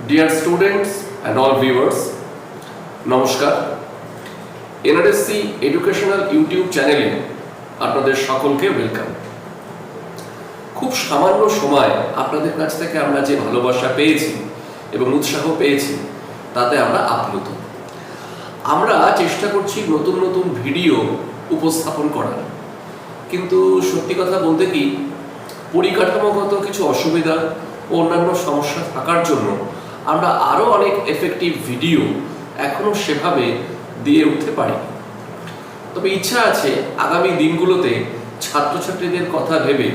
Dear students and all viewers, নমস্কার। NRSC educational YouTube চ্যানেলে আপনাদের সকলকে ওয়েলকাম। খুব সামান্য সময় আপনাদের কাছ থেকে আমরা যে ভালোবাসা পেয়েছি এবং উৎসাহ পেয়েছি তাতে আমরা আপ্লুত। আমরা চেষ্টা করছি নতুন নতুন ভিডিও উপস্থাপন করার, কিন্তু সত্যি কথা বলতে কি পরিকাঠামোগত কিছু অসুবিধা ও অন্যান্য সমস্যা থাকার জন্য আমরা আরও অনেক এফেক্টিভ ভিডিও এখনও সেভাবে দিয়ে উঠতে পারি। তবে ইচ্ছা আছে আগামী দিনগুলোতে ছাত্রছাত্রীদের কথা ভেবে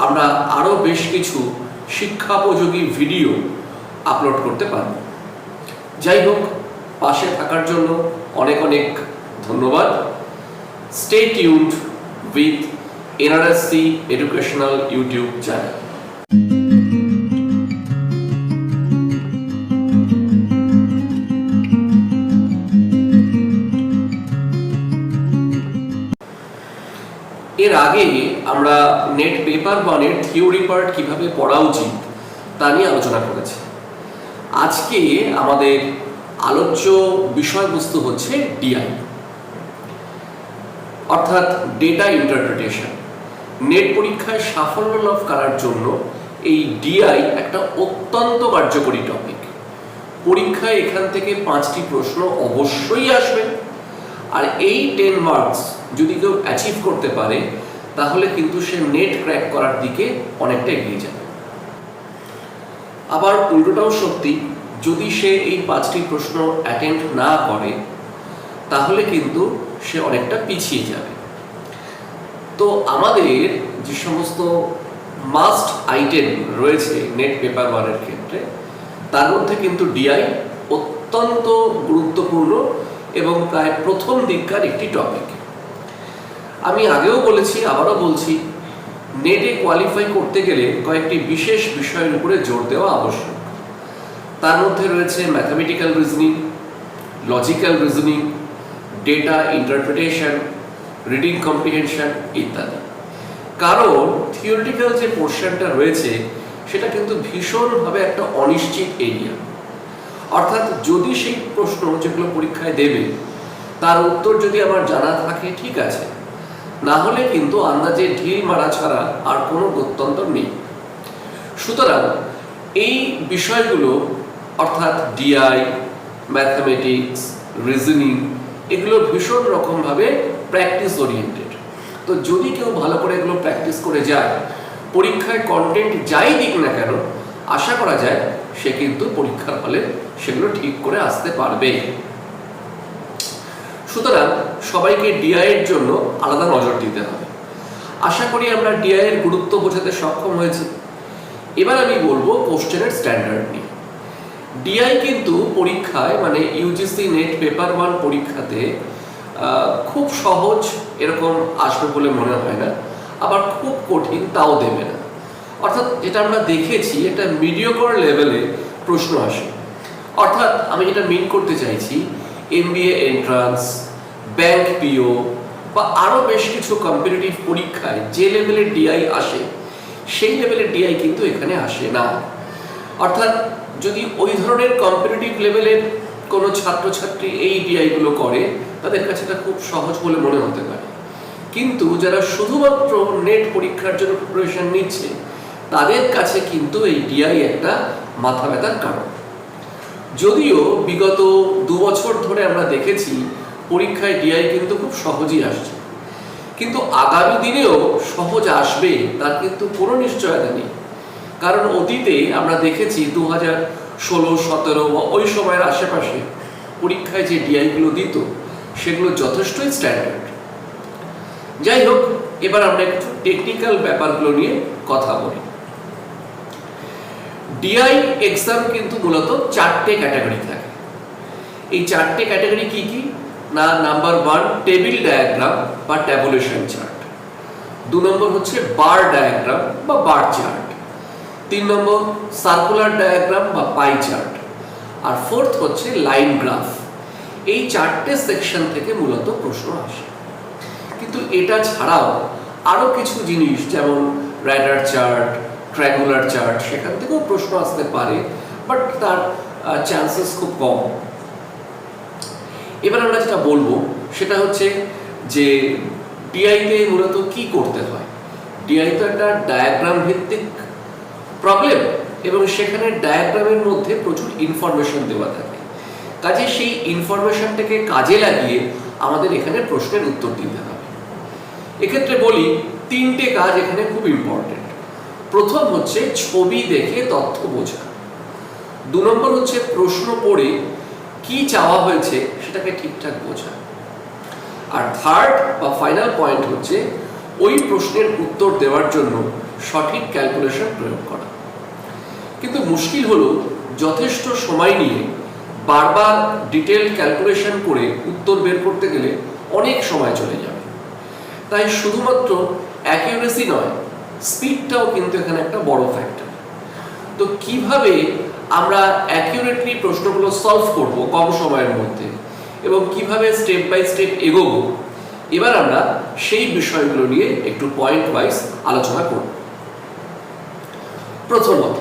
আমরা আরও বেশ কিছু শিক্ষাোপযোগী ভিডিও আপলোড করতে পারব। যাই হোক, পাশে থাকার জন্য অনেক অনেক ধন্যবাদ। Stay tuned with NRSC educational YouTube channel. এর আগে আমরা নেট পেপার 1-এর থিওরি পার্ট কিভাবে পড়া উচিত তা নিয়ে আলোচনা করেছি। আজকে আমাদের আলোচ্য বিষয়বস্তু হচ্ছে ডিআই, অর্থাৎ ডেটা ইন্টারপ্রিটেশন। নেট পরীক্ষায় সাফল্য লাভ করার জন্য এই ডিআই একটা অত্যন্ত কার্যকরী টপিক। পরীক্ষায় এখান থেকে 5টি প্রশ্ন অবশ্যই আসবে, আর এই 10 মার্কস যদি কেউ অ্যাচিভ করতে পারে তাহলে কিন্তু সে নেট ক্র্যাক করার দিকে অনেকটা এগিয়ে যাবে। আবার উল্টোটাও সত্যি, যদি সে এই 5টি প্রশ্ন অ্যাটেন্ড না করে তাহলে কিন্তু সে অনেকটা পিছিয়ে যাবে। তো আমাদের যে সমস্ত মাস্ট আইটেম রয়েছে নেট পেপার 1-এর ক্ষেত্রে, তার মধ্যে কিন্তু ডিআই অত্যন্ত গুরুত্বপূর্ণ এবং প্রায় প্রথম দিককার একটি টপিক। আমি আগেও বলেছি, আবারও বলছি, নেটে কোয়ালিফাই করতে গেলে কয়েকটি বিশেষ বিষয়ের উপরে জোর দেওয়া আবশ্যক। তার মধ্যে রয়েছে mathematical reasoning, logical reasoning, data interpretation, reading comprehension ইত্যাদি। কারণ থিওরিটিক্যাল যে পোর্শনটা রয়েছে সেটা কিন্তু ভীষণভাবে একটা অনিশ্চিত এরিয়া। অর্থাৎ যদি সেই প্রশ্ন যেগুলো পরীক্ষায় দেবে তার উত্তর যদি আমার জানা থাকে ঠিক আছে, না হলে কিন্তু আন্দাজে ঢিল মারা ছাড়া আর কোনো গত্যন্তর নেই। সুতরাং এই বিষয়গুলো অর্থাৎ ডিআই, ম্যাথামেটিক্স, রিজনিং, এগুলো ভীষণ রকমভাবে প্র্যাকটিস ওরিয়েন্টেড। তো যদি কেউ ভালো করে এগুলো প্র্যাকটিস করে যায়, পরীক্ষায় কন্টেন্ট যাই দিক না কেন, আশা করা যায় সে কিন্তু পরীক্ষার হলে সেগুলো ঠিক করে আসতে পারবে। সুতরাং সবাইকে ডিআই এর জন্য আলাদা নজর দিতে হবে। আশা করি আমরা ডিআই এর গুরুত্ব বোঝাতে সক্ষম হয়েছি। এবার আমি বলবো কোশ্চেনের স্ট্যান্ডার্ড নিয়ে। ডিআই কিন্তু পরীক্ষায় মানে ইউজিসি নেট পেপার 1 পরীক্ষাতে খুব সহজ এরকম আসবে বলে মনে হয় না, আবার খুব কঠিন তাও দেবে না। অর্থাৎ যেটা আমরা দেখেছি একটা মিডিওকর লেভেলে প্রশ্ন আসে। অর্থাৎ আমি যেটা মিন করতে চাইছি, MBA এন্ট্রান্স, ব্যাংক পিও বা আরও বেশ কিছু কম্পিটিটিভ পরীক্ষায় যে লেভেলের ডিআই আসে সেই লেভেলের ডিআই কিন্তু এখানে আসে না। অর্থাৎ যদি ওই ধরনের কম্পিটিটিভ লেভেলের কোনো ছাত্রছাত্রী এই ডিআইগুলো করে তাদের কাছে এটা খুব সহজ বলে মনে হতে পারে, কিন্তু যারা শুধুমাত্র নেট পরীক্ষার জন্য প্রিপারেশন নিচ্ছে তাদের কাছে কিন্তু এই ডিআই একটা মাথা ব্যথার কারণ। যদিও বিগত 2 বছর ধরে আমরা দেখেছি পরীক্ষায় ডিআই কিন্তু খুব সহজই আসছে, কিন্তু আগামী দিনেও সহজ আসবে তার কিন্তু কোনো নিশ্চয়তা নেই। কারণ অতীতে আমরা দেখেছি 2016-17 বা ওই সময়ের আশেপাশে পরীক্ষায় যে ডিআইগুলো দিত সেগুলো যথেষ্টই স্ট্যান্ডার্ড। যাই হোক, এবার আমরা একটু টেকনিক্যাল ব্যাপারগুলো নিয়ে কথা বলি। ডিআই এক্সাম কিন্তু মূলত 4টে ক্যাটাগরি থাকে। এই 4টে ক্যাটাগরি কি কি না, নাম্বার 1 টেবিল ডায়াগ্রাম বা ট্যাবুলেশন চার্ট, 2 নম্বর হচ্ছে বার ডায়াগ্রাম বা বার চার্ট, 3 নম্বর সার্কুলার ডায়াগ্রাম বা পাই চার্ট, আর 4th হচ্ছে লাইন গ্রাফ। এই 4টে সেকশন থেকে মূলত প্রশ্ন আসে। কিন্তু এটা ছাড়াও আরো কিছু জিনিস যেমন রাইডার চার্ট, ট্রায়াঙ্গুলার চার্ট, সেখান থেকেও প্রশ্ন আসতে পারে বাট তার চান্সেস খুব কম। এবার আমরা যেটা বলবো সেটা হচ্ছে যে ডিআইতে মূলত কি করতে হয়। ডিআই তো একটা ডায়াগ্রাম ভিত্তিক প্রবলেম এবং সেখানে ডায়াগ্রামের মধ্যে প্রচুর ইনফরমেশন দেওয়া থাকে, কাজে সেই ইনফরমেশনটাকে কাজে লাগিয়ে আমাদের এখানে প্রশ্নের উত্তর দিতে হবে। এক্ষেত্রে বলি তিনটে কাজ এখানে খুব ইম্পর্টেন্ট। প্রথম হচ্ছে ছবি দেখে তথ্য বোঝা, 2 নম্বর হচ্ছে প্রশ্ন পড়ে কি চাওয়া হয়েছে সেটাকে ঠিকঠাক বোঝা, আর থার্ড বা ফাইনাল পয়েন্ট হচ্ছে ওই প্রশ্নের উত্তর দেওয়ার জন্য সঠিক ক্যালকুলেশন প্রয়োগ করা। কিন্তু মুশকিল হলো যথেষ্ট সময় নিয়ে বারবার ডিটেল ক্যালকুলেশন করে উত্তর বের করতে গেলে অনেক সময় চলে যাবে। তাই শুধুমাত্র অ্যাকিউরেসি নয়, স্পিডটাও কিন্তু এখানে একটা বড় ফ্যাক্টর। তো কিভাবে আমরা অ্যাকিউরেটলি প্রশ্নগুলো সলভ করব কম সময়ের মধ্যে এবং কিভাবে স্টেপ বাই স্টেপ এগোবো, এবার আমরা সেই বিষয়গুলো নিয়ে একটু পয়েন্ট ওয়াইজ আলোচনা করব। প্রথমত,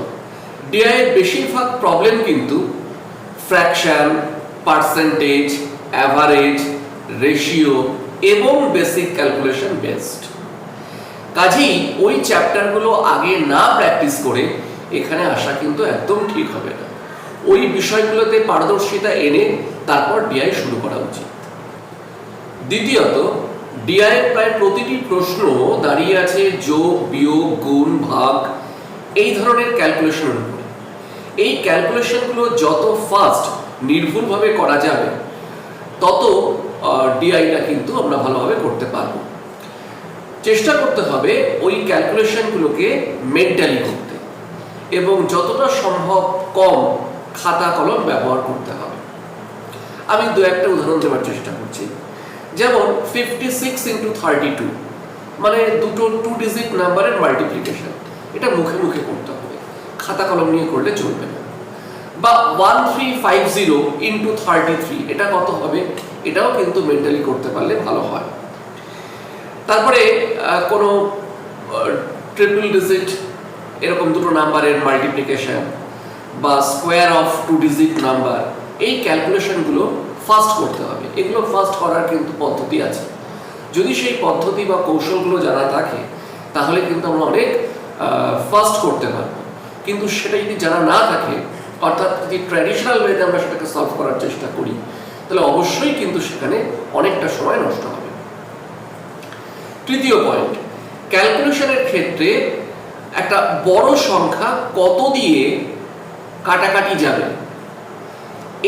ডিআই এর বেশিরভাগ প্রবলেম কিন্তু ফ্র্যাকশন, পার্সেন্টেজ, অ্যাভারেজ, রেশিও এবং বেসিক ক্যালকুলেশন বেসড। কাজেই ওই চ্যাপ্টারগুলো আগে না প্র্যাকটিস করে এখানে আসা কিন্তু একদম ঠিক হবে না। ওই বিষয়গুলোতে পারদর্শিতা এনে তারপর ডিআই শুরু করা উচিত। দ্বিতীয়ত, ডিআই প্রায় প্রতিটি প্রশ্ন দাঁড়িয়ে আছে যোগ, বিয়োগ, গুণ, ভাগ এই ধরনের ক্যালকুলেশনের উপরে। এই ক্যালকুলেশনগুলো যত ফাস্ট নির্ভুলভাবে করা যাবে তত ডিআইটা কিন্তু আমরা ভালোভাবে করতে পারবো। চেষ্টা করতে হবে ওই ক্যালকুলেশনগুলোকে মেন্টালি করতে এবং যতটা সম্ভব কম খাতা কলম ব্যবহার করতে হবে। আমি 2-1টা উদাহরণ দেওয়ার চেষ্টা করছি। যেমন 56 × 32 মানে দুটো 2 ডিজিট নাম্বারের মাল্টিপ্লিকেশন, এটা মুখে মুখে করতে হবে, খাতা কলম নিয়ে করলে চলবে না। বা 1350 × 33 এটা কত হবে, এটাও কিন্তু মেন্টালি করতে পারলে ভালো হয়। তারপরে কোনো ট্রিপল ডিজিট এরকম দুটো নাম্বারের মাল্টিপ্লিকেশন বা স্কোয়ার অফ 2 ডিজিট নাম্বার, এই ক্যালকুলেশনগুলো ফাস্ট করতে হবে। এগুলো ফাস্ট করার কিন্তু পদ্ধতি আছে। যদি সেই পদ্ধতি বা কৌশলগুলো জানা থাকে তাহলে কিন্তু আমরা অনেক ফাস্ট করতে পারবো। কিন্তু সেটা যদি জানা না থাকে, অর্থাৎ যদি ট্র্যাডিশনাল ওয়েতে আমরা সেটাকে সলভ করার চেষ্টা করি, তাহলে অবশ্যই কিন্তু সেখানে অনেকটা সময় নষ্ট হবে। তৃতীয় পয়েন্ট, ক্যালকুলেশনের ক্ষেত্রে একটা বড় সংখ্যা কত দিয়ে কাটাকাটি যাবে,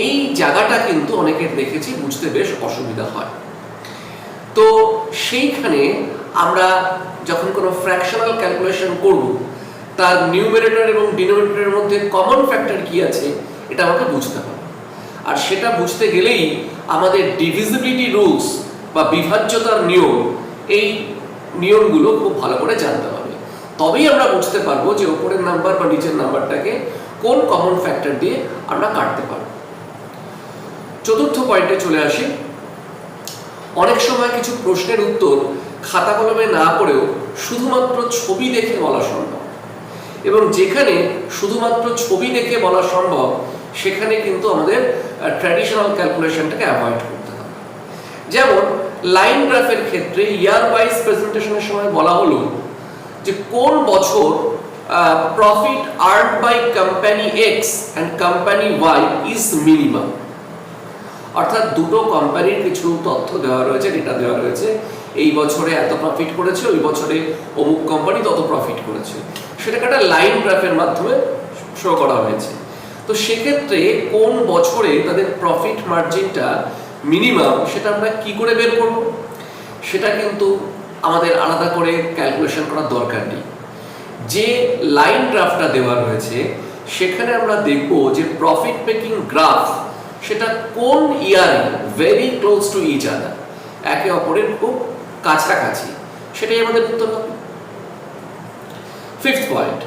এই জায়গাটা কিন্তু অনেকের দেখেছি বুঝতে বেশ অসুবিধা হয়। তো সেইখানে আমরা যখন কোনো ফ্র্যাকশনাল ক্যালকুলেশন করব, তার নিউমারেটর এবং ডিনোমিনেটরের মধ্যে কমন ফ্যাক্টর কি আছে এটা আমাকে বুঝতে হবে। আর সেটা বুঝতে গেলেই আমাদের ডিভিজিবিলিটি রুলস বা বিভাজ্যতার নিয়ম, এই নিয়মগুলো খুব ভালো করে জানতে হবে। তবেই আমরা বুঝতে পারবো যে উপরের নাম্বার বা নিচের নাম্বারটাকে কোন কমন ফ্যাক্টর দিয়ে আমরা কাটতে পারবো। চতুর্থ পয়েন্টে চলে আসি। অনেক সময় কিছু প্রশ্নের উত্তর খাতা কলমে না পড়েও শুধুমাত্র ছবি দেখে বলা সম্ভব, এবং যেখানে শুধুমাত্র ছবি দেখে বলা সম্ভব সেখানে কিন্তু আমাদের ট্র্যাডিশনাল ক্যালকুলেশনটাকে অ্যাভয়েড করতে হবে। যেমন লাইন গ্রাফের ক্ষেত্রে ইয়ার ওয়াইজ প্রেজেন্টেশনের সময় বলা হলো যে কোন বছর profit earned by company X and company Y is minimum. অর্থাৎ দুটো কোম্পানির কিছু তথ্য দেওয়া রয়েছে, ডেটা দেওয়া রয়েছে, এই বছরে এত প্রফিট করেছে, ওই বছরে অমুক কোম্পানি তত প্রফিট করেছে, সেটাকে একটা লাইন গ্রাফের মাধ্যমে শো করা হয়েছে। তো সেক্ষেত্রে কোন বছরে তাদের প্রফিট মার্জিনটা মিনিমাম সেটা আমরা কি করে বের করব, সেটা কিন্তু আমাদের আলাদা করে ক্যালকুলেশন করার দরকার নেই। যে লাইন গ্রাফটা দেওয়া রয়েছে সেখানে আমরা দেখব যে প্রফিট মেকিং গ্রাফ সেটা কোন ইয়ারে very close to each other, একে অপরের খুব কাছাকাছি, সেটাই আমাদের উত্তর হবে। ফিফথ পয়েন্ট,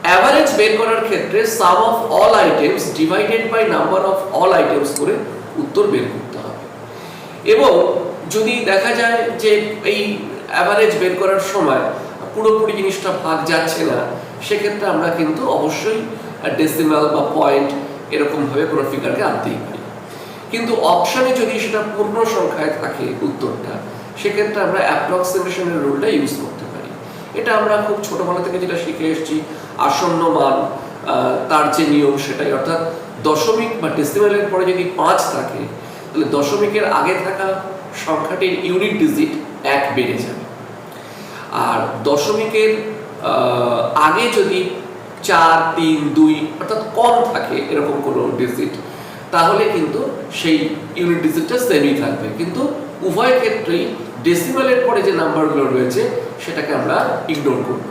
অ্যাভারেজ বের করার ক্ষেত্রে sum of all items divided by number of all items করে উত্তর বের করতে হবে। এবং যদি দেখা যায় যে এই অ্যাভারেজ বের করার সময় পুরোপুরি জিনিসটা ভাগ যাচ্ছে না, সেক্ষেত্রে আমরা কিন্তু অবশ্যই ডেসিমাল বা পয়েন্ট এরকমভাবে কোনো ফিগারকে আনতেই পারি। কিন্তু অপশানে যদি সেটা পূর্ণ সংখ্যায় থাকে উত্তরটা, সেক্ষেত্রে আমরা অ্যাপ্রক্সিমেশনের রুলটা ইউজ করতে পারি। এটা আমরা খুব ছোটবেলা থেকে যেটা শিখে এসেছি, আসন্ন মান তার যে নিয়ম সেটাই, অর্থাৎ দশমিক বা ডেসিমালের পরে যদি 5 থাকে তাহলে দশমিকের আগে থাকা সংখ্যাটির ইউনিট ডিজিট 1 বেড়ে যাবে, আর দশমিকের আগে যদি 4, 3, 2 অর্থাৎ কম থাকে এরকম কোনো ডিজিট, তাহলে কিন্তু সেই ইউনিট ডিজিটটা সেমই থাকবে। কিন্তু উভয় ক্ষেত্রেই ডেসিমালের পরে যে নাম্বারগুলো রয়েছে সেটাকে আমরা ইগনোর করব।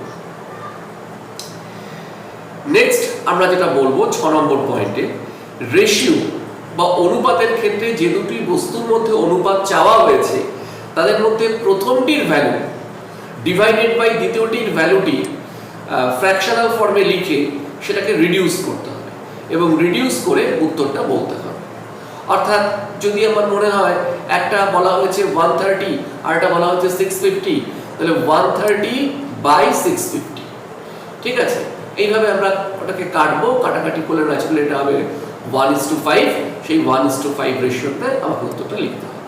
নেক্সট আমরা যেটা বলবো 6 নম্বর পয়েন্টে, রেশিও বা অনুপাতের ক্ষেত্রে যে দুটি বস্তুর মধ্যে অনুপাত চাওয়া হয়েছে তাদের মধ্যে প্রথমটির ভ্যালু ডিভাইডেড বাই দ্বিতীয়টির ভ্যালুটি ফ্র্যাকশনাল ফর্মে লিখে সেটাকে রিডিউস করতে হবে এবং রিডিউস করে উত্তরটা বলতে হবে। অর্থাৎ যদি আমার মনে হয় একটা বলা হয়েছে 130 আর একটা বলা হয়েছে 650, তাহলে 130 বাই 650, ঠিক আছে? এইভাবে আমরা ওটাকে কাটবো, কাটাকাটি করলে ন্যাচারালি এটা হবে 1:5, সেই 1:5 রেশিওতে আমাকে উত্তরটা লিখতে হবে।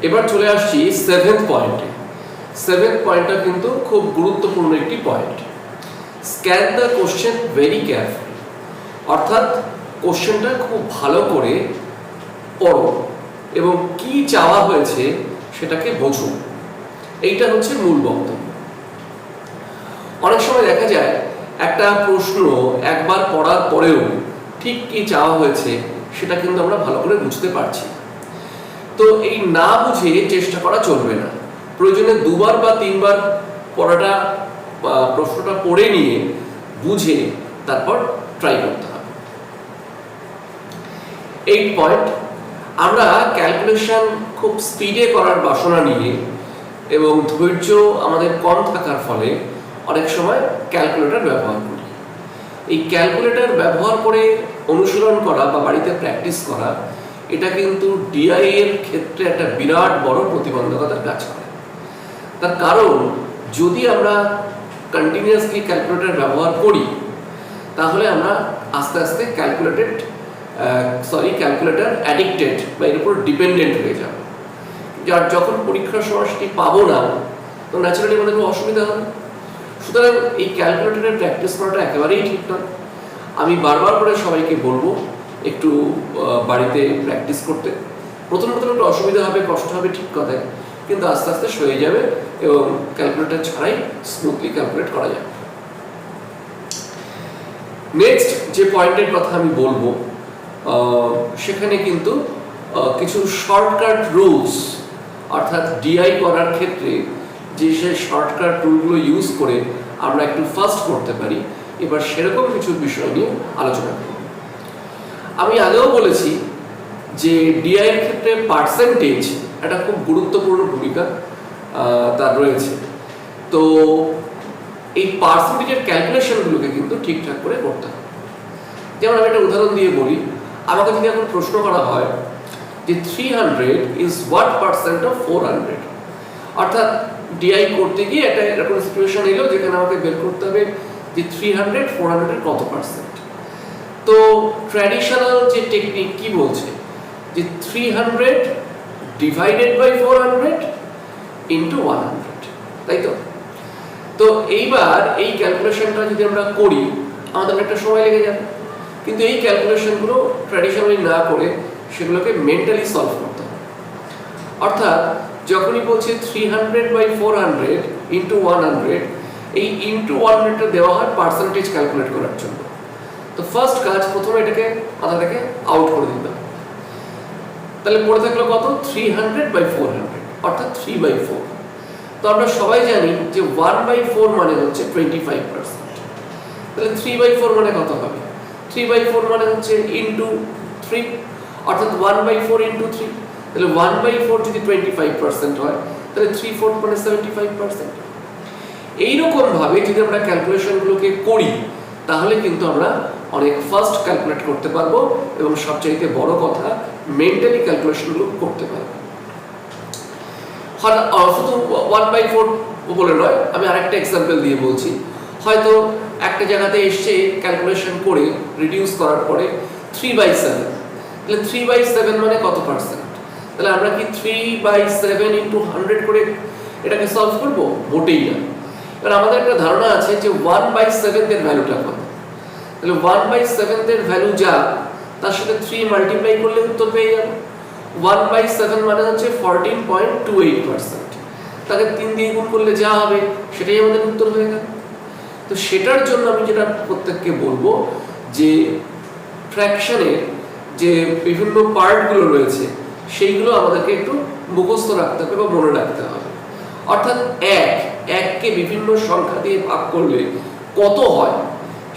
এবার চলে আসছি 7th পয়েন্টে। 7th পয়েন্টটা কিন্তু খুব গুরুত্বপূর্ণ একটি point. Scan the question very carefully, অর্থাৎ কোশ্চেনটা খুব ভালো করে পড়ো এবং কি চাওয়া হয়েছে সেটাকে বোঝো। এইটা হচ্ছে মূল বক্তব্য। অনেক সময় দেখা যায় একটা প্রশ্ন একবার পড়ার পরেও ঠিক কি চাওয়া হয়েছে সেটা কিন্তু আমরা ভালো করে বুঝতে পারছি। তো এই না বুঝে চেষ্টা করা চলবে না। প্রয়োজনে 2বার বা 3বার পড়াটা প্রশ্নটা পড়ে নিয়ে বুঝে তারপর ট্রাই করতে হবে। 8 পয়েন্ট, আমরা ক্যালকুলেশন খুব স্পিডে করার বাসনা নিয়ে এবং ধৈর্য আমাদের কম থাকার ফলে অনেক সময় ক্যালকুলেটর ব্যবহার করি। এই ক্যালকুলেটর ব্যবহার করে অনুশীলন করা বা বাড়িতে প্র্যাকটিস করা, এটা কিন্তু ডিআই এর ক্ষেত্রে একটা বিরাট বড় প্রতিবন্ধকতার কাজ করে। তার কারণ যদি আমরা কন্টিনিউয়াসলি ক্যালকুলেটর ব্যবহার করি তাহলে আমরা আস্তে আস্তে ক্যালকুলেটর অ্যাডিক্টেড বা এর উপর ডিপেন্ডেন্ট হয়ে যাব। যার যখন পরীক্ষার সময় সেটি পাবো না, তো ন্যাচারালি আমাদের খুব অসুবিধা হবে। সুতরাং এই ক্যালকুলেটরের প্র্যাকটিস করাটা একেবারেই ঠিক নয়। আমি বারবার করে সবাইকে বলবো একটু বাড়িতে প্র্যাকটিস করতে। প্রথম একটু অসুবিধা হবে, কষ্ট হবে, ঠিক কথায়, কিন্তু আস্তে আস্তে সয়ে যাবে এবং ক্যালকুলেটর ছাড়াই স্মুথলি ক্যালকুলেট করা যাবে। নেক্সট যে পয়েন্টের কথা আমি বলবো, সেখানে কিন্তু কিছু শর্টকাট রুলস, অর্থাৎ ডিআই করার ক্ষেত্রে যে শর্টকাট রুলগুলো ইউজ করে আমরা একটু ফাস্ট করতে পারি, এবার সেরকম কিছু বিষয় নিয়ে আলোচনা করব। আমি আগেও বলেছি যে ডিআই এর ক্ষেত্রে পার্সেন্টেজ একটা খুব গুরুত্বপূর্ণ ভূমিকা তার রয়েছে। তো এই পার্সেন্টেজের ক্যালকুলেশনগুলোকে কিন্তু ঠিকঠাক করে করতে হবে। যেমন আমি একটা উদাহরণ দিয়ে বলি, আমাকে যদি এখন প্রশ্ন করা হয় যে 300 ইজ হোয়াট পার্সেন্ট অফ 400, অর্থাৎ ডিআই করতে গিয়ে একটা এরকম সিচুয়েশন এলো যেখানে আমাকে বের করতে হবে যে 300 400 এর কত পার্সেন্ট। তো ট্র্যাডিশনাল যে টেকনিক কি বলছে যে 300 ডিভাইডেড বাই 400 ইন্টু 100, তাই তো? তো এইবার এই ক্যালকুলেশনটা যদি আমরা করি আমাদের একটা সময় লেগে যাবে, কিন্তু এই ক্যালকুলেশনগুলো ট্র্যাডিশনালি না করে সেগুলোকে মেন্টালি সলভ করতে হবে। অর্থাৎ যখনই বলছে 300 বাই 400 ইন্টু 100, এই ইন্টু 100টা দেওয়া হয় পার্সেন্টেজ ক্যালকুলেট করার জন্য। তো ফার্স্ট কাজ, প্রথমে এটাকে মাথা থেকে আউট করে দিতে হবে। তাহলে পড়ে থাকলো কত? 300 বাই 400, অর্থাৎ 3/4। তো আমরা সবাই জানি যে 1/4 মানে হচ্ছে 25%। তাহলে 3/4 মানে কত হবে? 3/4 মানে হচ্ছে ইন্টু 3, অর্থাৎ 1/4 ইন্টু 3। তাহলে 1/4 যদি 25% হয় তাহলে 3/4 মানে 75%। এইরকম ভাবে যদি আমরা ক্যালকুলেশনগুলোকে করি তাহলে কিন্তু আমরা অনেক ফাস্ট ক্যালকুলেট করতে পারবো এবং সবচাইতে বড় কথা মেন্টালি ক্যালকুলেশনগুলো করতে পারবো। শুধু 1/4 বলে নয়, আমি আরেকটা এক্সাম্পল দিয়ে বলছি। হয়তো একটা জায়গাতে এসছে ক্যালকুলেশন করে রিডিউস করার পরে 3/7, তাহলে 3/7 মানে কত পার্সেন্ট? তাহলে আমরা কি 3/7 ইন্টু 100 করে এটাকে সলভ করব? মোটেই না। এবার আমাদের একটা ধারণা আছে যে 1/7 এর ভ্যালুটা কত। তাহলে 1/7 এর ভ্যালু যা, তার সাথে 3 মাল্টিপ্লাই করলে উত্তর পেয়ে যাব। 1/7 মানে হচ্ছে 14.28%, তাকে 3 দিয়ে গুণ করলে যা হবে সেটাই আমাদের উত্তর হয়ে গেল। তো সেটার জন্য আমি যেটা প্রত্যেককে বলবো যে ফ্র্যাকশনের যে বিভিন্ন পার্টগুলো রয়েছে সেইগুলো আমাদেরকে একটু মুখস্থ রাখতে হবে বা মনে রাখতে হবে। অর্থাৎ এককে বিভিন্ন সংখ্যা দিয়ে ভাগ করলে কত হয়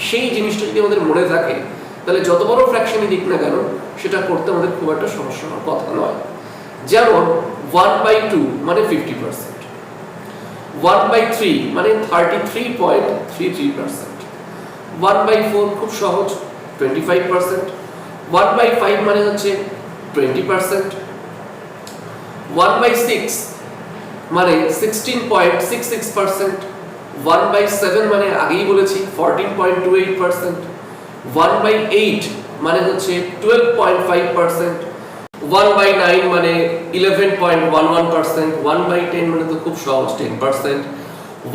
সেই জিনিসটা যদি আমাদের মনে থাকে, তাহলে যত বড় ফ্র্যাকশনই দিক না কেন সেটা করতে আমাদের খুব একটা সমস্যা হওয়ার কথা নয়। যেমন 1/2 মানে 50%, 1/3 মানে 33.33%, 1/4 খুব সহজ 25%, 1/5 মানে হচ্ছে 20%, 1/6 মানে 16.66%, 1/7 মানে আগেই বলেছি 14.28%, 1/8 মানে হচ্ছে 12.5%, 1/9 মানে 11.11%, 1/10 মানে তো খুব সহজ 10%,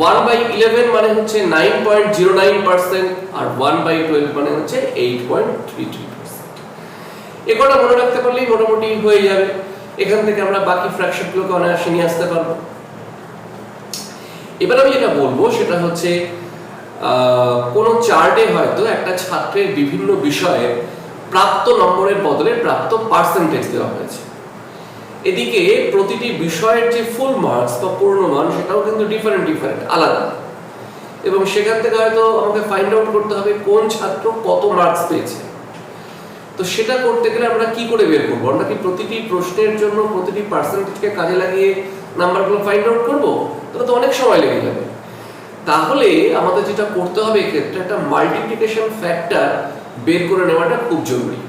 1/11 মানে হচ্ছে 9.09%, আর 1/12 মানে হচ্ছে 8.33%। এগুলো মনে রাখতে পারলেই মোটামুটি হয়ে যাবে। এখান থেকে আমরা বাকি ফ্র্যাকশনগুলোকে অনায়াসে নিয়ে আসতে পারবো। এবার আমি যেটা বলবো সেটা হচ্ছে কোন চার্টে হয়তো একটা ছাত্রের বিভিন্ন বিষয়ে প্রাপ্ত নম্বরের বদলে প্রাপ্ত পার্সেন্টেজ দেওয়া হয়েছে। এদিকে প্রতিটি বিষয়ের যে ফুল মার্কস বা পূর্ণমান সেটাও কিন্তু ডিফারেন্ট আলাদা, এবং সেখান থেকে হয়তো আমাকে ফাইন্ড আউট করতে হবে কোন ছাত্র কত মার্কস পেয়েছে। তো সেটা করতে গেলে আমরা কি করে বের করবো? আমরা কি প্রতিটি প্রশ্নের জন্য প্রতিটি পার্সেন্টেজকে কাজে লাগিয়ে নাম্বারগুলো ফাইন্ড আউট করবো? তাহলে তো অনেক সময় লেগে যাবে। তাহলে আমাদের যেটা করতে হবে এক্ষেত্রে একটা মাল্টিপ্লিকেশন ফ্যাক্টর বের করে নেওয়াটা খুব জরুরি।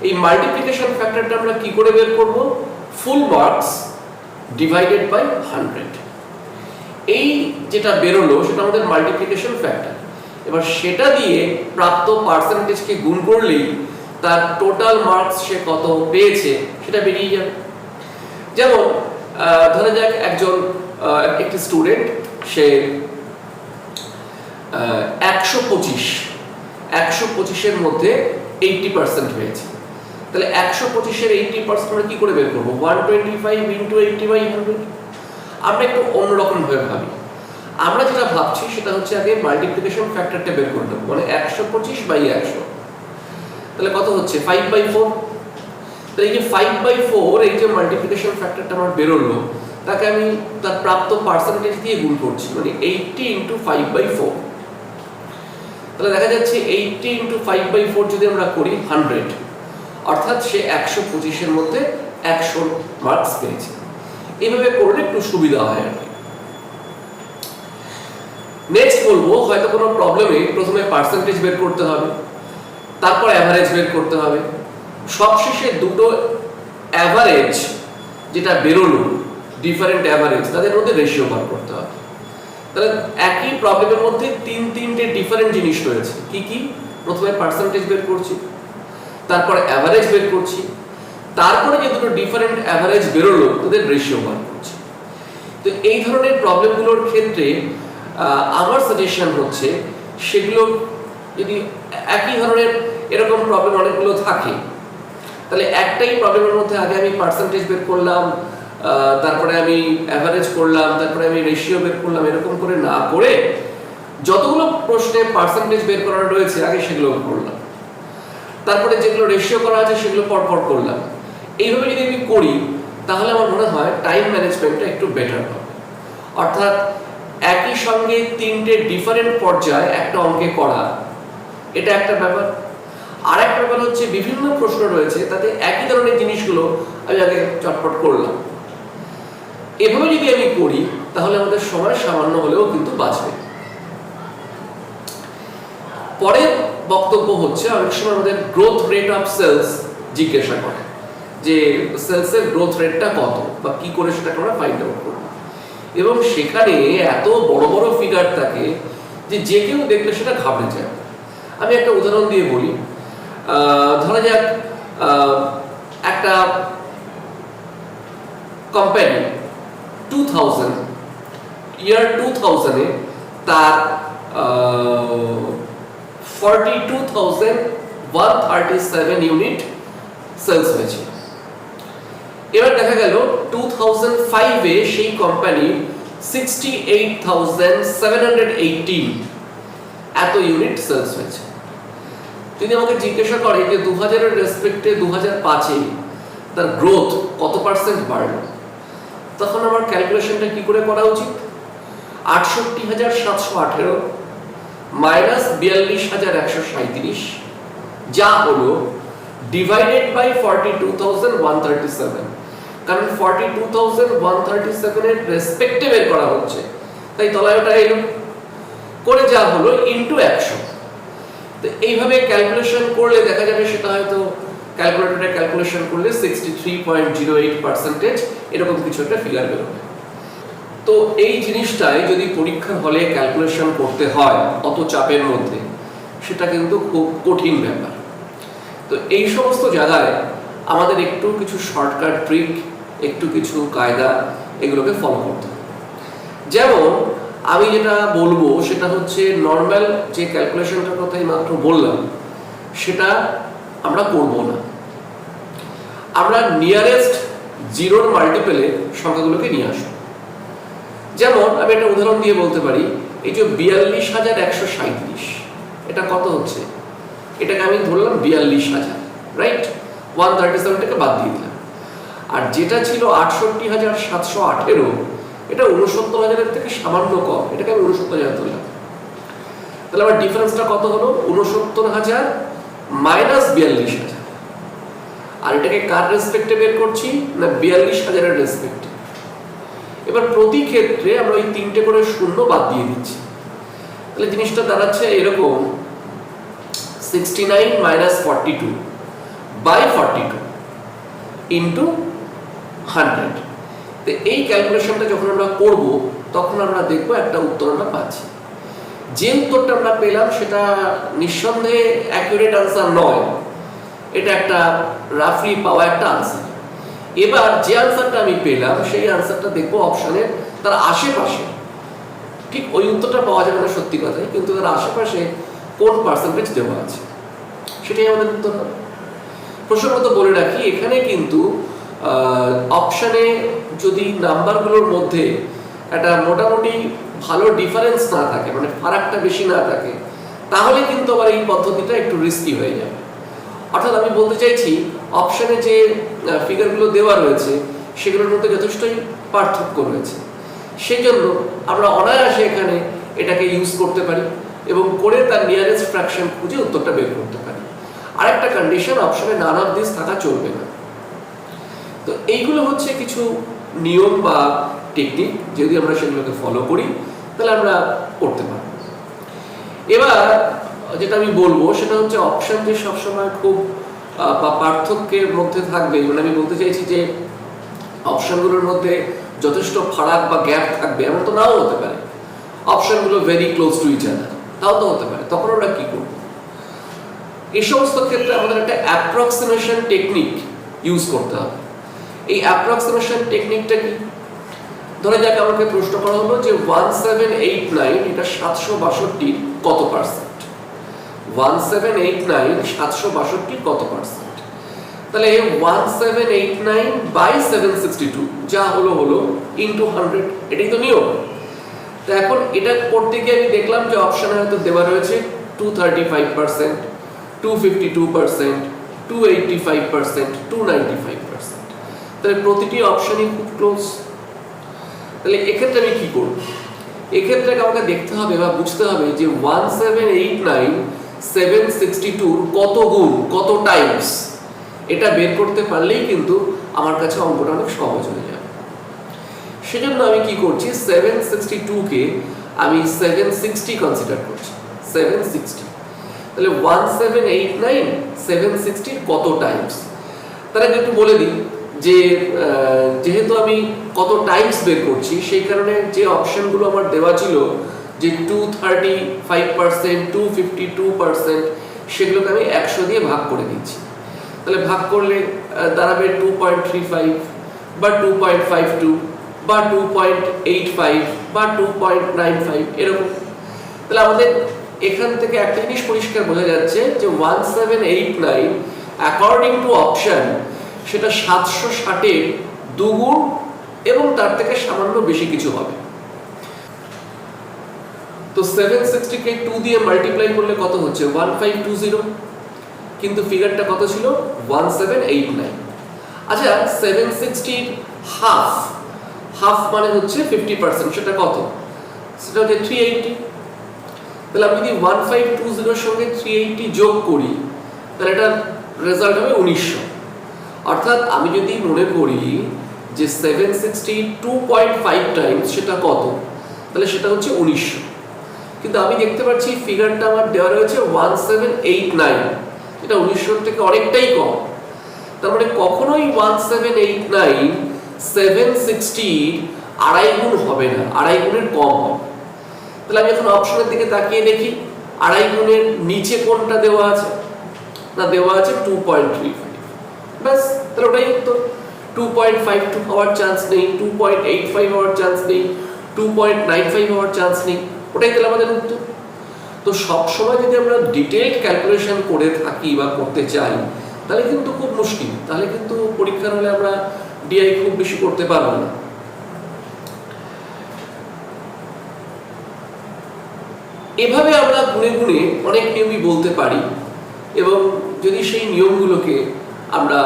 এই মাল্টিপ্লিকেশন ফ্যাক্টরটা আমরা কি করে বের করব? Full marks divided by 100। এই যেটা বেরোলো সেটা আমাদের মাল্টিপ্লিকেশন ফ্যাক্টর। এবার সেটা দিয়ে প্রাপ্ত পার্সেন্টেজকে গুণ করলেই তার টোটাল মার্কস সে কত পেয়েছে সেটা বেরিয়ে যাবে। যেমন ধরা যাক একটি স্টুডেন্ট সে 125-এর মধ্যে 80% পেয়েছে। তাহলে 125-এর 80% আমরা কি করে বের করব? 125 * 80/100। আমরা একটু অন্যরকম ভাবে ভাবি। আমরা যেটা ভাবছি সেটা হচ্ছে আগে মাল্টিপ্লিকেশন ফ্যাক্টরটা বের করে নেব, মানে 125/100। তাহলে কত হচ্ছে? 5/4। তাহলে এই যে 5/4 এই যে মাল্টিপ্লিকেশন ফ্যাক্টরটা আমার বেরোলো, তাকে আমি তার প্রাপ্ত পার্সেন্টেজ দিয়ে গুণ করছি, মানে 80 * 5/4। তাহলে দেখা যাচ্ছে 80 * 5/4 যদি আমরা করি 100, অর্থাৎ সে 125-এর মধ্যে 100 মার্কস পেয়েছে। এইভাবে করলে একটু সুবিধা হয় আর কি। নেক্সট বলবো, হয়তো কোনো প্রবলেমে প্রথমে পার্সেন্টেজ বের করতে হবে, তারপর অ্যাভারেজ বের করতে হবে, সবশেষে দুটো অ্যাভারেজ যেটা বেরোলো ডিফারেন্ট অ্যাভারেজ তাদের মধ্যে রেশিও বার করতে হবে। তাহলে একই প্রবলেমের মধ্যে তিনটে ডিফারেন্ট জিনিস রয়েছে। কি কি? প্রথমে পার্সেন্টেজ বের করছি, তারপর অ্যাভারেজ বের করছি, তারপরে যে দুটো ডিফারেন্ট অ্যাভারেজ বেরোলো তাদের রেশিও বার করছি। তো এই ধরনের প্রবলেমগুলোর ক্ষেত্রে আমার সাজেশন হচ্ছে সেগুলো যদি একই ধরনের এরকম প্রবলেম অনেকগুলো থাকে, তাহলে একটাই প্রবলেমের মধ্যে আগে আমি পার্সেন্টেজ বের করলাম, তারপরে আমি অ্যাভারেজ করলাম, তারপরে আমি রেশিও বের করলাম, এরকম করে না করে যতগুলো প্রশ্নে পার্সেন্টেজ বের করা রয়েছে আগে সেগুলো করলাম, তারপরে যেগুলো রেশিও করা আছে সেগুলো পরপর করলাম। এইভাবে যদি আমি করি তাহলে আমার মনে হয় টাইম ম্যানেজমেন্টটা একটু বেটার হবে। অর্থাৎ একই সঙ্গে তিনটে ডিফারেন্ট পর্যায়ে একটা অঙ্কে করা, এটা একটা ব্যাপার। আর একটা ব্যাপার হচ্ছে বিভিন্ন প্রশ্ন রয়েছে তাতে একই ধরনের জিনিসগুলো আমি আগে চটপট করলাম। এভাবে যদি আমি করি তাহলে আমাদের সময় সামান্য হলেও কিন্তু বাঁচবে। পরের বক্তব্য হচ্ছে অনেক সময় আমাদের গ্রোথ রেট অফ সেলস জিজ্ঞাসা করে যে সেলসের গ্রোথ রেটটা কত বা কি করে সেটা আমরা ফাইন্ড আউট করব, এবং সেখানে এত বড় বড় ফিগার থাকে যে যে কেউ দেখলে সেটা ঘাবড়ে যায়। আমি একটা উদাহরণ দিয়ে বলি, ধরা যাক একটা কোম্পানি 2000 তার 42,137 ইউনিট সেলস হয়েছে। এবার দেখা গেল 2005-এ সেই কোম্পানি 68,718 এত ইউনিট সেলস হয়েছে। যদি আমাকে জিজ্ঞাসা করে যে 2000-এর রেসপেক্টে 2005-এ তার গ্রোথ কত পার্সেন্ট বাড়লো, তখন আমার ক্যালকুলেশনটা কি করে করা উচিত? 68,718 মাইনাস 42,137 যা হলো ডিভাইডেড বাই 42,137, কারণ 42,137 এর রেসপেক্টে বের করা হচ্ছে, তাই তলায় ওটা এলো করে যা হলো ইনটু 100। তো এইভাবে ক্যালকুলেশন করলে দেখা যাবে সেটা হয়তো ক্যালকুলেটরে ক্যালকুলেশন করলে 63.08% এরকম কিছু একটা ফিগার বেরোবে। তো এই জিনিসটাই যদি পরীক্ষার হলে ক্যালকুলেশন করতে হয় অত চাপের মধ্যে, সেটা কিন্তু খুব কঠিন ব্যাপার। তো এই সমস্ত জায়গায় আমাদের একটু কিছু শর্টকাট ট্রিক, একটু কিছু কায়দা এগুলোকে ফলো করতে হবে। যেমন আমি যেটা বলবো সেটা হচ্ছে নর্মাল যে ক্যালকুলেশনটার কথাই মাত্র বললাম সেটা আমরা করব না। আমরা নিয়ারেস্ট জিরোর মাল্টিপলে সংখ্যাগুলোকে নিয়ে আসবো। যেমন আমি একটা উদাহরণ দিয়ে বলতে পারি, এই যে 42,137 এটা কত হচ্ছে? এটাকে আমি ধরলাম 42,000, রাইট? 137টাকে বাদ দিয়ে দিলাম। আর যেটা ছিল 68,718 এটা 69,000-এর থেকে সামান্য কম, এটাকে আমি 69,000 ধরলাম। তাহলে আমার ডিফারেন্সটা কত হলো? 69,000 মাইনাস 42,000। আর এটাকে কার রেসপেক্টে বের করছি? না 42,000-এর রেসপেক্টে। এবার প্রতি ক্ষেত্রে আমরা ওই 3টে করে শূন্য বাদ দিয়ে দিচ্ছি। তাহলে জিনিসটা দাঁড়াচ্ছে এরকম 69 মাইনাস 42 বাই 42 ইন্টু 100। তো এই ক্যালকুলেশনটা যখন আমরা করব তখন আমরা দেখব একটা উত্তর আমরা পাচ্ছি। যে উত্তরটা আমরা পেলাম সেটা নিঃসন্দেহে অ্যাকুরেট আনসার নয়, এটা একটা রাফলি পাওয়া একটা আনসার। এবার যে আনসারটা আমি পেলাম সেই আনসারটা দেখবো অপশনের তার আশেপাশে, ঠিক ওই উত্তরটা পাওয়া যাবে না সত্যি কথাই, কিন্তু তার আশেপাশে কোন পার্সেন্টেজ দেওয়া আছে সেটাই আমাদের উত্তর হবে। প্রসঙ্গত বলে রাখি, এখানে কিন্তু অপশনে যদি নাম্বারগুলোর মধ্যে একটা মোটামুটি ভালো ডিফারেন্স না থাকে, মানে ফারাকটা বেশি না থাকে, তাহলে কিন্তু আবার এই পদ্ধতিটা একটু রিস্কি হয়ে যাবে। অর্থাৎ আমি বলতে চাইছি অপশনে যে ফিগারগুলো দেওয়া রয়েছে সেগুলোর মধ্যে যথেষ্টই পার্থক্য রয়েছে, সেজন্য আমরা অনায়াসে এখানে এটাকে ইউজ করতে পারি এবং করে তার নিয়ারেস্ট ফ্র্যাকশন খুঁজে উত্তরটা বের করতে পারি। আরেকটা কন্ডিশন, অপশনে নান অফ দিস থাকা চলবে না। তো এইগুলো হচ্ছে কিছু নিয়ম বা টেকনিক, যদি আমরা সেগুলোকে ফলো করি তাহলে আমরা করতে পারবো। এবার যেটা আমি বলবো সেটা হচ্ছে অপশন যে সবসময় খুব বা পার্থক্যের মধ্যে থাকবে, মানে আমি বলতে চাইছি যে অপশনগুলোর মধ্যে যথেষ্ট ফারাক বা গ্যাপ থাকবে এমন তো নাও হতে পারে। অপশনগুলো very close to each other, তাও তো হতে পারে। তখন আমরা কি করব? এই সমস্ত ক্ষেত্রে আমাদের একটা অ্যাপ্রক্সিমেশন টেকনিক ইউজ করতে হবে। এই অ্যাপ্রক্সিমেশন টেকনিকটা কি? ধরে যাক আমাকে প্রশ্ন করা হলো যে 1789 এটা 762 কত পার্সেন্ট? 1789 762 কত পার্সেন্ট? তাহলে 1789 বাই 762 যা হলো ইনটু 100, এটাই তো নিয়ম। তো এখন এটা করতে গিয়ে আমি দেখলাম যে অপশনে হয়তো দেওয়া রয়েছে 235%, 252%, 285%, 295%। তাহলে প্রতিটি অপশনই খুব ক্লোজ। তাহলে এক্ষেত্রে আমি কি করব? এক্ষেত্রে আমাকে দেখতে হবে বা বুঝতে হবে যে 1789 762 কত গুণ, কত টাইমস, এটা বের করতে পারলেই কিন্তু আমার কাছে অঙ্কটা অনেক সহজ হয়ে যাবে। সেজন্য আমি কি করছি, 762 কে আমি 760 কনসিডার করছি। 760, তাহলে 1789 760 কত টাইমস? তার আগে একটু বলে দিই যে যেহেতু আমি কত টাইমস বের করছি সেই কারণে যে অপশনগুলো আমার দেওয়া ছিল যে 235%, 252%, সেগুলোকে আমি 100 দিয়ে ভাগ করে দিচ্ছি। তাহলে ভাগ করলে দাঁড়াবে 2.35 বা 2.52 বা 2.85 বা 2.95 এরকম। তাহলে আমাদের এখান থেকে একটা জিনিস পরিষ্কার বোঝা যাচ্ছে যে 1789 অ্যাকর্ডিং টু অপশন সেটা 760 এর দুগুণ এবং তার থেকে সামান্য বেশি কিছু হবে। তো 760 কে 2 দিয়ে মাল্টিপ্লাই করলে কত হচ্ছে? 1520, কিন্তু ফিগারটা কত ছিল? 1789। আচ্ছা, 760 হাফ, হাফ মানে হচ্ছে 50%, সেটা কত? সেটা হচ্ছে 380। তাহলে আমি যদি 1520 এর সঙ্গে 380 যোগ করি তাহলে এটা রেজাল্ট হবে 1900। অর্থাৎ আমি যদি মনে করি যে 760 2.5 টাইমস সেটা কত, তাহলে সেটা হচ্ছে 1900। কিন্তু আমি দেখতে পাচ্ছি ফিগারটা আমার দেওয়া রয়েছে 1789, এটা 1900 থেকে অনেকটাই কম। তার মানে কখনোই 1789 760 আড়াই গুণ হবে না, আড়াই গুণের কম হবে। তাহলে আমি এখন অপশনের দিকে তাকিয়ে দেখি আড়াই গুণের নিচে কোনটা দেওয়া আছে, না দেওয়া আছে 2.35। ব্যাস, তাহলে ওটাই উত্তর। 2.52 হওয়ার চান্স নেই, 2.85 হওয়ার চান্স নেই, 2.95 হওয়ার চান্স নেই, ওটাই তাহলে আমাদের উত্তর। তো সবসময় যদি আমরা ডিটেইলড ক্যালকুলেশন করে থাকি বা করতে চাই তাহলে কিন্তু খুব মুশকিল, তাহলে কিন্তু পরীক্ষার হলে আমরা ডিআই খুব বেশি করতে পারবো না। এভাবে আমরা গুণে গুণে অনেক নিয়মই বলতে পারি, এবং যদি সেই নিয়মগুলোকে আমরা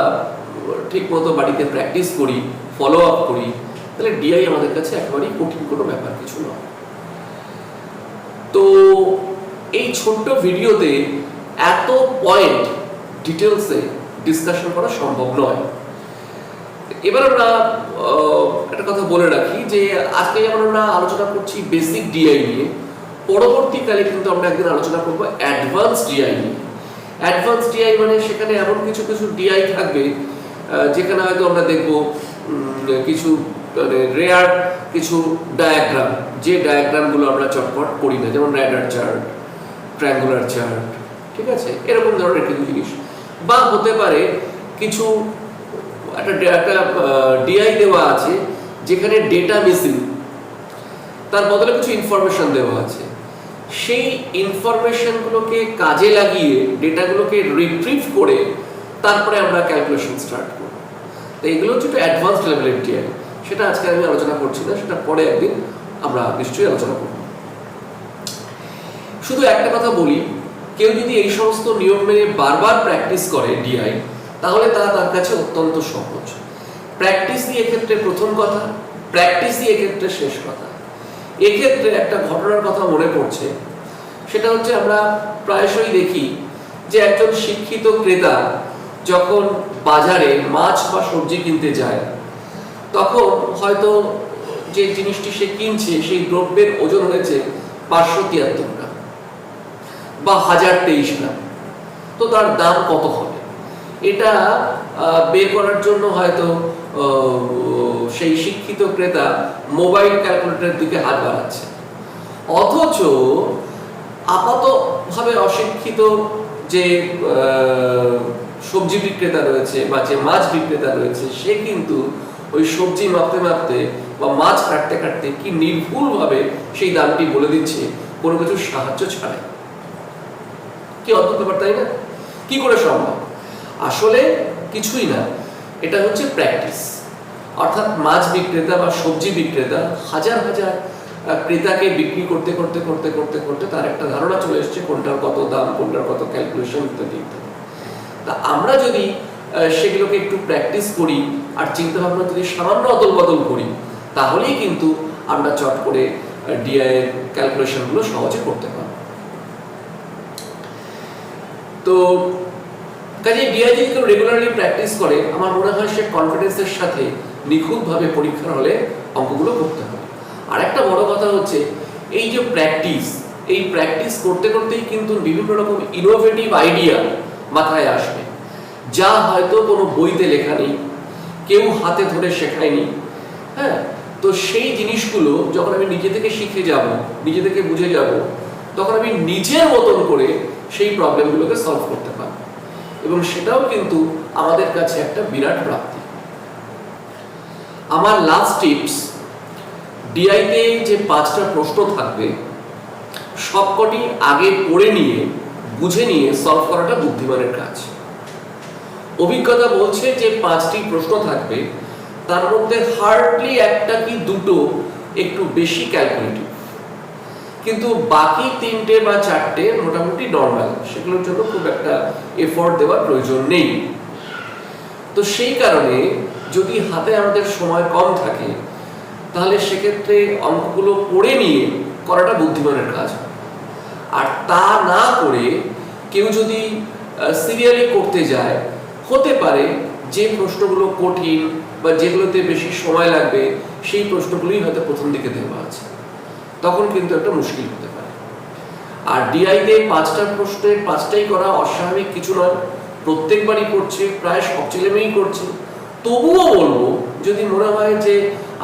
ঠিকমতো বাড়িতে প্র্যাকটিস করি, ফলো আপ করি, তাহলে ডিআই আমাদের কাছে একেবারেই কঠিন কোনো ব্যাপার কিছু নয়। তো এই ছোট্ট ভিডিওতে এত পয়েন্ট ডিটেলসে ডিসকাশন করা সম্ভব নয়। এবার আমরা একটা কথা বলে রাখি যে আজকে যেমন আমরা আলোচনা করছি বেসিক ডিআই নিয়ে, পরবর্তীকালে কিন্তু আমরা একদিন আলোচনা করব অ্যাডভান্স ডিআই নিয়ে। অ্যাডভান্স ডিআই মানে সেখানে এমন কিছু কিছু ডিআই থাকবে যেখানে হয়তো আমরা দেখব কিছু মানে রেয়ার কিছু ডায়াগ্রাম, যে ডায়াগ্রামগুলো আমরা চটপট করি না, যেমন র্যাডার চার্ট, ট্রায়াঙ্গুলার চার্ট, ঠিক আছে, এরকম ধরনের কিছু জিনিস। বা হতে পারে কিছু একটা ডিআই দেওয়া আছে যেখানে ডেটা মিসিং, তার বদলে কিছু ইনফরমেশন দেওয়া আছে, সেই ইনফরমেশনগুলোকে কাজে লাগিয়ে ডেটাগুলোকে রিট্রিভ করে তারপরে আমরা ক্যালকুলেশন স্টার্ট করব। তো এগুলো হচ্ছে একটু অ্যাডভান্সড লেভেলের ডিআই, সেটা আজকে আমি আলোচনা করছি না, সেটা পরে একদিন আমরা নিশ্চয়ই আলোচনা করব। শুধু একটা কথা বলি, কেউ যদি এই সমস্ত নিয়ম মেনে বারবার প্র্যাকটিস করে ডিআই, তাহলে তার কাছে অত্যন্ত সহজ। প্র্যাকটিসই এক্ষেত্রে প্রথম কথা, প্র্যাকটিসই এক্ষেত্রে শেষ কথা। এক্ষেত্রে একটা ঘটনার কথা মনে পড়ছে, সেটা হচ্ছে আমরা প্রায়শই দেখি যে একজন শিক্ষিত ক্রেতা যখন বাজারে মাছ বা সবজি কিনতে যায়, তখন হয়তো যে জিনিসটি সে কিনছে সেই দ্রব্যের ওজন হয়েছে 573 গ্রাম বা 1023 গ্রাম। তো তার দাম কত হবে এটা বের করার জন্য হয়তো সেই শিক্ষিত ক্রেতা মোবাইল ক্যালকুলেটরের দিকে হাত বাড়াচ্ছে, অথচ আপাতভাবে অশিক্ষিত যে সবজি বিক্রেতা রয়েছে বা যে মাছ বিক্রেতা রয়েছে, সে কিন্তু ওই সবজি মাপতে মাপতে বা মাছ কাটতে কাটতে কি নির্ভুলভাবে সেই দামটি বলে দিচ্ছে কোনো কিছু সাহায্য ছাড়াই। কি অদ্ভুত ব্যাপার, তাই না? কি করে সম্ভব? আসলে কিছুই না, এটা হচ্ছে প্র্যাকটিস। অর্থাৎ মাছ বিক্রেতা বা সবজি বিক্রেতা হাজার হাজার ক্রেতাকে বিক্রি করতে করতে করতে করতে করতে তার একটা ধারণা চলে এসছে কোনটার কত দাম, কোনটার কত ক্যালকুলেশন ইত্যাদি ইত্যাদি। তা আমরা যদি সেগুলোকে একটু প্র্যাকটিস করি আর চিন্তা ভাবনা যদি সামান্য অদল বদল করি, তাহলেই কিন্তু আমরা চট করে ডিআই এর ক্যালকুলেশনগুলো সহজে করতে পারব। তো কাজে ডিআই যদি কেউ রেগুলারলি প্র্যাকটিস করে, আমার মনে হয় সে কনফিডেন্সের সাথে নিখুঁতভাবে পরীক্ষার হলে অঙ্কগুলো করতে হবে। আর একটা বড় কথা হচ্ছে এই যে প্র্যাকটিস, এই প্র্যাকটিস করতে করতেই কিন্তু বিভিন্ন রকম ইনোভেটিভ আইডিয়া মাথায় আসবে, যা হয়তো কোনো বইতে লেখা নেই, কেউ হাতে ধরে শেখায়নি। হ্যাঁ, তো সেই জিনিসগুলো যখন আমি নিজে থেকে শিখে যাব, নিজে থেকে বুঝে যাব, তখন আমি নিজের মতন করে সেই প্রবলেমগুলোকে সলভ করতে পারব, এবং সেটাও কিন্তু আমাদের কাছে একটা বিরাট প্রাপ্তি। আমার লাস্ট টিপস, ডিআইতে যে 5টা প্রশ্ন থাকবে সবকটি আগে পড়ে নিয়ে বুঝে নিয়ে সলভ করাটা বুদ্ধিমানের কাজ। অভিজ্ঞতা বলছে যে 5টি প্রশ্ন থাকবে, তার মধ্যে হার্ডলি একটা কি দুটো একটু বেশি ক্যালকুলেটিভ, কিন্তু বাকি 3টে বা 4টে মোটামুটি নর্মাল, সেগুলোর জন্য খুব একটা এফোর্ট দেওয়ার প্রয়োজন নেই। তো সেই কারণে যদি হাতে আমাদের সময় কম থাকে, তাহলে সেক্ষেত্রে অঙ্কগুলো পড়ে নিয়ে করাটা বুদ্ধিমানের কাজ। আর তা না করে কেউ যদি সিরিয়ালি করতে যায়, হতে পারে যে প্রশ্নগুলো কঠিন বা যেগুলোতে বেশি সময় লাগবে সেই প্রশ্নগুলোই হয়তো প্রথম দিকে দেওয়া আছে, তখন কিন্তু একটা মুশকিল হতে পারে। আর ডিআইতে 5টা প্রশ্নের 5টাই করা অস্বাভাবিক কিছু নয়, প্রত্যেকবারই করছে, প্রায় সব ছেলেমেয়েই করছে। তবুও বলবো, যদি মনে হয় যে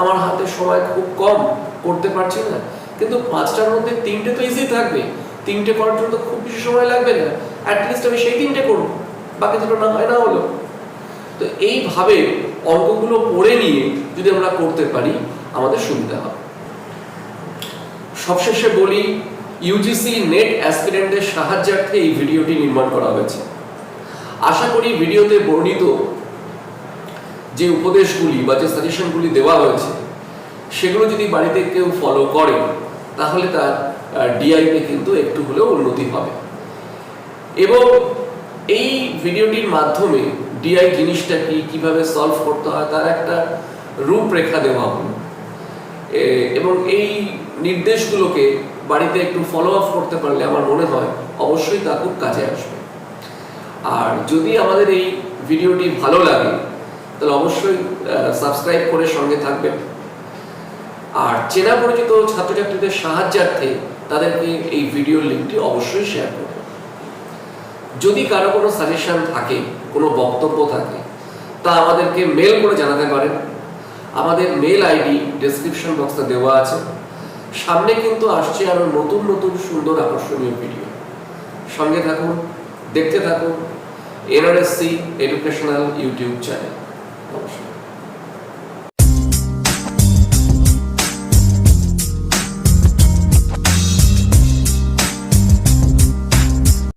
আমার হাতে সময় খুব কম, করতে পারছি না, কিন্তু 5টার মধ্যে 3টে তো ইজি থাকবে, 3টে করার জন্য খুব বেশি সময় লাগবে না, অ্যাটলিস্ট আমি সেই 3টে করবো, বাকি দুটো না হয় না হলো। তো এইভাবে অঙ্কগুলো পড়ে নিয়ে যদি আমরা করতে পারি, আমাদের সুবিধা হবে। সবশেষে বলি, ইউজিসি নেট অ্যাসপিরেন্টদের সাহায্যার্থে এই ভিডিওটি নির্মাণ করা হয়েছে। আশা করি ভিডিওতে বর্ণিত যে উপদেশগুলি বা যে সাজেশনগুলি দেওয়া হয়েছে, সেগুলো যদি বাড়িতে কেউ ফলো করে, তাহলে তার ডিআইতে কিন্তু একটু হলেও উন্নতি হবে। এবং এই ভিডিওটির মাধ্যমে ডিআই জিনিসটা কি, কিভাবে সলভ করতে হয়, তার একটা রূপরেখা দেওয়া হলো, এবং এই নির্দেশগুলোকে বাড়িতে একটু ফলো আপ করতে পারলে আমার মনে হয় অবশ্যই তা খুব কাজে আসবে। আর যদি আমাদের এই ভিডিওটি ভালো লাগে, তাহলে অবশ্যই সাবস্ক্রাইব করে সঙ্গে থাকবেন। আর চেনা পরিচিত ছাত্রছাত্রীদের সাহায্যার্থে তাদেরকে এই ভিডিওর লিঙ্কটি অবশ্যই শেয়ার করবেন। যদি কারো কোনো সাজেশন থাকে, কোনো বক্তব্য থাকে, তা আমাদেরকে মেল করে জানাতে পারেন। আমাদের মেল আইডি ডেসক্রিপশন বক্সে দেওয়া আছে। সামনে কিন্তু আসছে আরো নতুন নতুন সুন্দর আকর্ষণীয় ভিডিও। সঙ্গে থাকুন, দেখতে থাকুন এনআরএসসি এডুকেশনাল ইউটিউব চ্যানেল। নমস্কার।